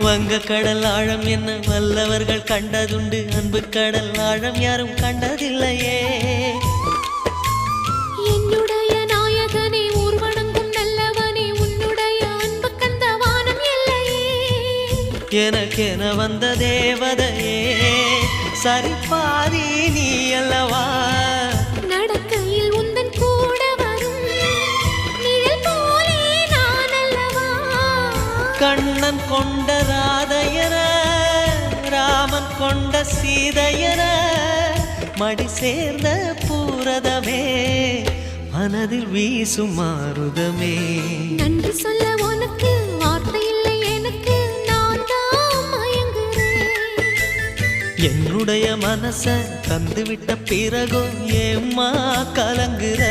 வங்க கடல் ஆழம் என்ன வல்லவர்கள் கண்டதுண்டு, அன்பு கடல் ஆழம் யாரும் கண்டதில்லையே. என்னுடைய நாயகனே ஊர்வணங்கும் நல்லவனே, உன்னுடைய அன்பு கந்த வானம் எல்லையே. எனக்கென வந்த தேவதையே சரிபாரி நீ அல்லவா. நடக்கையில் உந்தன் கூட வரும் நிழல் போலே நான் அல்லவா. கண்ணன் கொண்ட ராதையர ராமன் கொண்ட சீதையர மடி சேர்ந்த பூரதமே மனதில் வீசும் மாருதமே. நன்றி சொல்ல உனக்கு வார்த்தை இல்லை எனக்கு, நான் தான் மயங்குறேன். என்னுடைய மனச தந்துவிட்ட பிறகும் ஏம்மா கலங்குற.